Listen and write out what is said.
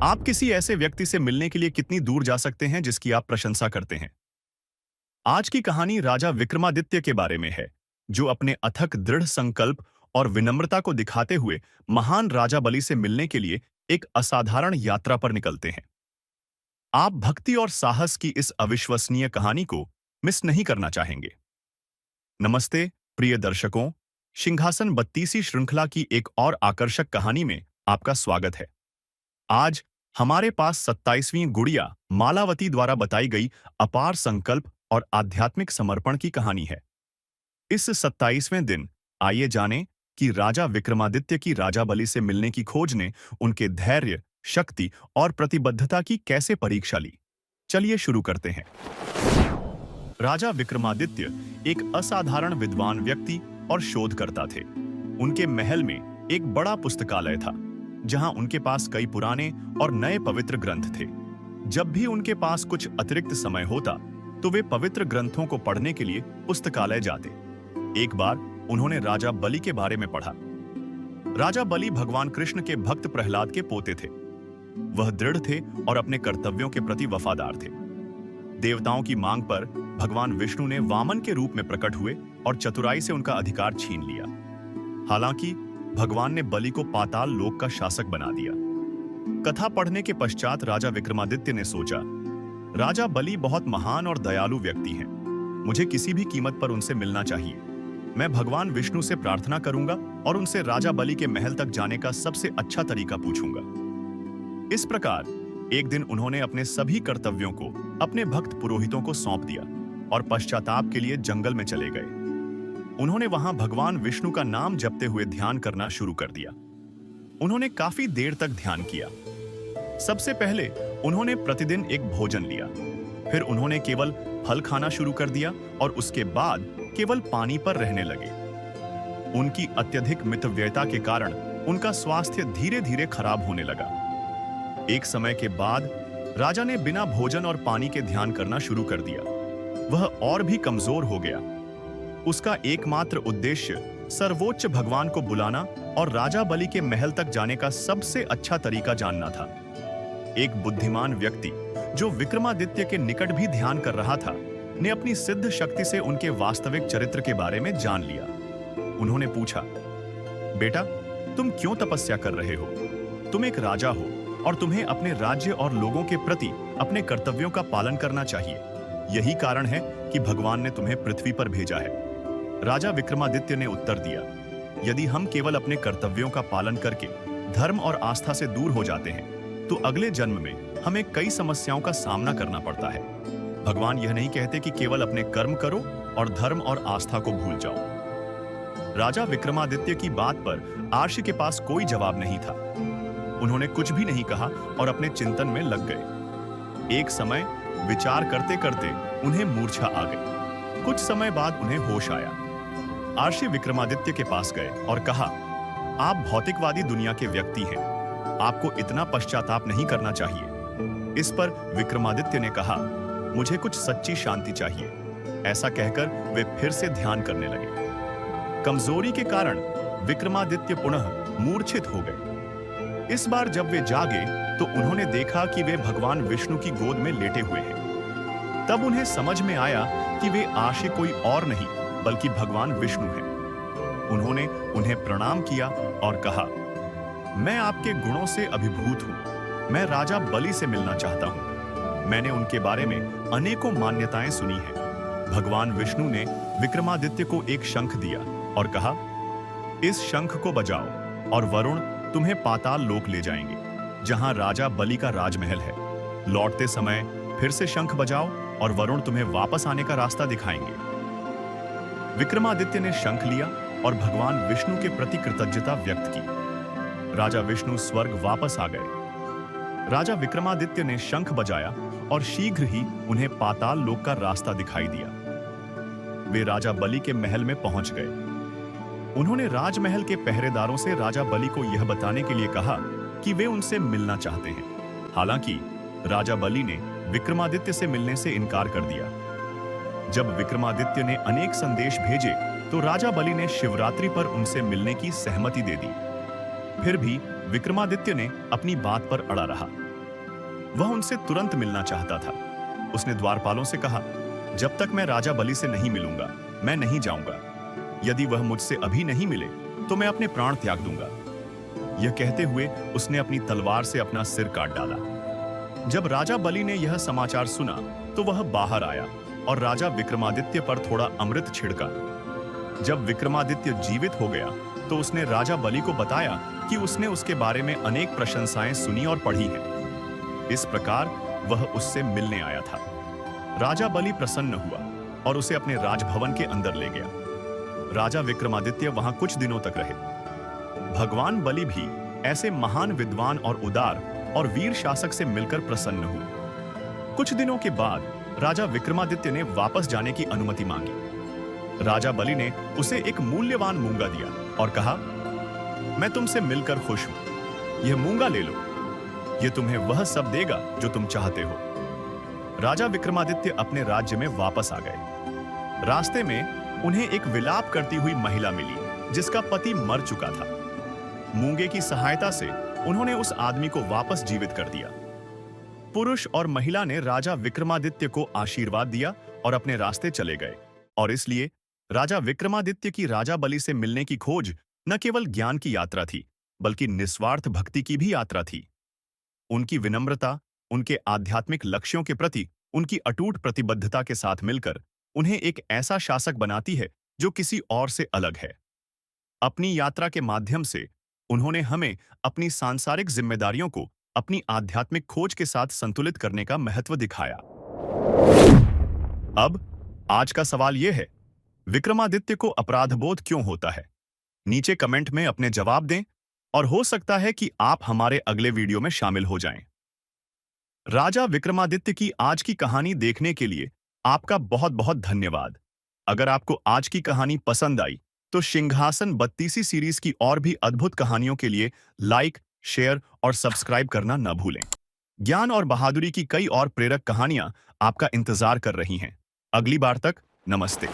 आप किसी ऐसे व्यक्ति से मिलने के लिए कितनी दूर जा सकते हैं जिसकी आप प्रशंसा करते हैं? आज की कहानी राजा विक्रमादित्य के बारे में है, जो अपने अथक दृढ़ संकल्प और विनम्रता को दिखाते हुए महान राजा बलि से मिलने के लिए एक असाधारण यात्रा पर निकलते हैं। आप भक्ति और साहस की इस अविश्वसनीय कहानी को मिस नहीं करना चाहेंगे। नमस्ते, प्रिय दर्शकों। सिंहासन 32 श्रृंखला की एक और आकर्षक कहानी में आपका स्वागत है। आज हमारे पास 27वीं गुड़िया मालावती द्वारा बताई गई अपार संकल्प और आध्यात्मिक समर्पण की कहानी है। इस 27वें दिन आइए जानें कि राजा विक्रमादित्य की राजा बलि से मिलने की खोज ने उनके धैर्य, शक्ति और प्रतिबद्धता की कैसे परीक्षा ली। चलिए शुरू करते हैं। राजा विक्रमादित्य एक असाधारण विद्वान व्यक्ति और शोधकर्ता थे। उनके महल में एक बड़ा पुस्तकालय था, जहां उनके पास कई पुराने और नए पवित्र ग्रंथ थे। जब भी उनके पास कुछ अतिरिक्त समय होता, तो वे पवित्र ग्रंथों को पढ़ने के लिए पुस्तकालय जाते। एक बार उन्होंने राजा बलि के बारे में पढ़ा। राजा बलि भगवान कृष्ण के भक्त प्रहलाद के पोते थे। वह दृढ़ थे और अपने कर्तव्यों के प्रति वफादार थे। देवताओं की मांग पर भगवान विष्णु ने वामन के रूप में प्रकट हुए और चतुराई से उनका अधिकार छीन लिया। हालांकि भगवान ने बलि को पाताल लोक का शासक बना दिया। कथा पढ़ने के पश्चात राजा विक्रमादित्य ने सोचा, राजा बलि बहुत महान और दयालु व्यक्ति हैं। मुझे किसी भी कीमत पर उनसे मिलना चाहिए। मैं भगवान विष्णु से प्रार्थना करूंगा और उनसे राजा बलि के महल तक जाने का सबसे अच्छा तरीका पूछूंगा। इस प्रकार एक दिन उन्होंने अपने सभी कर्तव्यों को अपने भक्त पुरोहितों को सौंप दिया और पश्चाताप के लिए जंगल में चले गए। उन्होंने वहां भगवान विष्णु का नाम जपते हुए ध्यान करना शुरू कर दिया। उन्होंने काफी देर तक ध्यान किया। सबसे पहले उन्होंने प्रतिदिन एक भोजन लिया, फिर उन्होंने केवल फल खाना शुरू कर दिया और उसके बाद केवल पानी पर रहने लगे। उनकी अत्यधिक मितव्ययता के कारण उनका स्वास्थ्य धीरे धीरे खराब होने लगा। एक समय के बाद राजा ने बिना भोजन और पानी के ध्यान करना शुरू कर दिया। वह और भी कमजोर हो गया। उसका एकमात्र उद्देश्य सर्वोच्च भगवान को बुलाना और राजा बलि के महल तक जाने का सबसे अच्छा तरीका जानना था। एक बुद्धिमान व्यक्ति जो विक्रमादित्य के निकट भी ध्यान कर रहा था, ने अपनी सिद्ध शक्ति से उनके वास्तविक चरित्र के बारे में जान लिया। उन्होंने पूछा, बेटा, तुम क्यों तपस्या कर रहे हो? तुम एक राजा हो और तुम्हें अपने राज्य और लोगों के प्रति अपने कर्तव्यों का पालन करना चाहिए। यही कारण है कि भगवान ने तुम्हें पृथ्वी पर भेजा है। राजा विक्रमादित्य ने उत्तर दिया, यदि हम केवल अपने कर्तव्यों का पालन करके धर्म और आस्था से दूर हो जाते हैं, तो अगले जन्म में हमें कई समस्याओं का सामना करना पड़ता है। भगवान यह नहीं कहते कि केवल अपने कर्म करो और धर्म और आस्था को भूल जाओ। राजा विक्रमादित्य की बात पर आर्षि के पास कोई जवाब नहीं था। उन्होंने कुछ भी नहीं कहा और अपने चिंतन में लग गए। एक समय विचार करते करते उन्हें मूर्छा आ गई। कुछ समय बाद उन्हें होश आया। आर्षि विक्रमादित्य के पास गए और कहा, आप भौतिकवादी दुनिया के व्यक्ति हैं। आपको इतना पश्चाताप नहीं करना चाहिए। इस पर विक्रमादित्य ने कहा, मुझे कुछ सच्ची शांति चाहिए। ऐसा कहकर वे फिर से ध्यान करने लगे। कमजोरी के कारण विक्रमादित्य पुनः मूर्छित हो गए। इस बार जब वे जागे तो उन्होंने देखा कि वे भगवान विष्णु की गोद में लेटे हुए हैं। तब उन्हें समझ में आया कि वे आर्षि कोई और नहीं बल्कि भगवान विष्णु हैं। उन्होंने उन्हें प्रणाम किया और कहा, मैं आपके गुणों से अभिभूत हूं। मैं राजा बलि से मिलना चाहता हूं। मैंने उनके बारे में अनेकों मान्यताएं सुनी हैं। भगवान विष्णु ने विक्रमादित्य को एक शंख दिया और कहा, इस शंख को बजाओ और वरुण तुम्हें पाताल लोक ले जाएंगे, जहां राजा बलि का राजमहल है। लौटते समय फिर से शंख बजाओ और वरुण तुम्हें वापस आने का रास्ता दिखाएंगे। विक्रमादित्य ने शंख लिया और भगवान विष्णु के प्रति कृतज्ञता व्यक्त की। राजा विष्णु स्वर्ग वापस आ गए। राजा विक्रमादित्य ने शंख बजाया और शीघ्र ही उन्हें पाताल लोक का रास्ता दिखाई दिया। वे राजा बलि के महल में पहुंच गए। उन्होंने राजमहल के पहरेदारों से राजा बलि को यह बताने के लिए कहा कि वे उनसे मिलना चाहते हैं। हालांकि राजा बलि ने विक्रमादित्य से मिलने से इनकार कर दिया। जब विक्रमादित्य ने अनेक संदेश भेजे, तो राजा बलि ने शिवरात्रि पर उनसे मिलने की सहमति दे दी। फिर भी विक्रमादित्य ने अपनी बात पर अड़ा रहा। वह उनसे तुरंत मिलना चाहता था। उसने द्वारपालों से कहा, जब तक मैं राजा बलि से नहीं मिलूंगा, मैं नहीं जाऊंगा। यदि वह मुझसे अभी नहीं मिले, तो मैं अपने प्राण त्याग दूंगा। यह कहते हुए उसने अपनी तलवार से अपना सिर काट डाला। जब राजा बलि ने यह समाचार सुना, तो वह बाहर आया और राजा विक्रमादित्य पर थोड़ा अमृत छिड़का। जब विक्रमादित्य जीवित हो गया, तो उसने राजा बलि को बताया कि उसने उसके बारे में अनेक प्रशंसाएं सुनी और पढ़ी हैं। इस प्रकार वह उससे मिलने आया था। राजा बलि प्रसन्न हुआ और उसे अपने राजभवन के अंदर ले गया। राजा विक्रमादित्य वहां कुछ दिनों तक रहे। भगवान बलि भी ऐसे महान विद्वान और उदार और वीर शासक से मिलकर प्रसन्न हुए। कुछ दिनों के बाद राजा विक्रमादित्य ने वापस जाने की अनुमति मांगी। राजा बलि ने उसे एक मूल्यवान मूंगा दिया और कहा, मैं तुमसे मिलकर खुश हूं। यह मूंगा ले लो। यह तुम्हें वह सब देगा जो तुम चाहते हो। राजा विक्रमादित्य अपने राज्य में वापस आ गए। रास्ते में उन्हें एक विलाप करती हुई महिला मिली, जिसका पति मर चुका था। मूंगे की सहायता से उन्होंने उस आदमी को वापस जीवित कर दिया। पुरुष और महिला ने राजा विक्रमादित्य को आशीर्वाद दिया और अपने रास्ते चले गए। और इसलिए राजा विक्रमादित्य की राजा बलि से मिलने की खोज न केवल ज्ञान की यात्रा थी, बल्कि निस्वार्थ भक्ति की भी यात्रा थी। उनकी विनम्रता, उनके आध्यात्मिक लक्ष्यों के प्रति उनकी अटूट प्रतिबद्धता के साथ मिलकर उन्हें एक ऐसा शासक बनाती है जो किसी और से अलग है। अपनी यात्रा के माध्यम से उन्होंने हमें अपनी सांसारिक जिम्मेदारियों को अपनी आध्यात्मिक खोज के साथ संतुलित करने का महत्व दिखाया। अब आज का सवाल यह है, विक्रमादित्य को अपराधबोध क्यों होता है? नीचे कमेंट में अपने जवाब दें और हो सकता है कि आप हमारे अगले वीडियो में शामिल हो जाएं। राजा विक्रमादित्य की आज की कहानी देखने के लिए आपका बहुत बहुत धन्यवाद। अगर आपको आज की कहानी पसंद आई, तो सिंहासन बत्तीसी सीरीज की और भी अद्भुत कहानियों के लिए लाइक, शेयर और सब्सक्राइब करना न भूलें। ज्ञान और बहादुरी की कई और प्रेरक कहानियां आपका इंतजार कर रही हैं। अगली बार तक नमस्ते।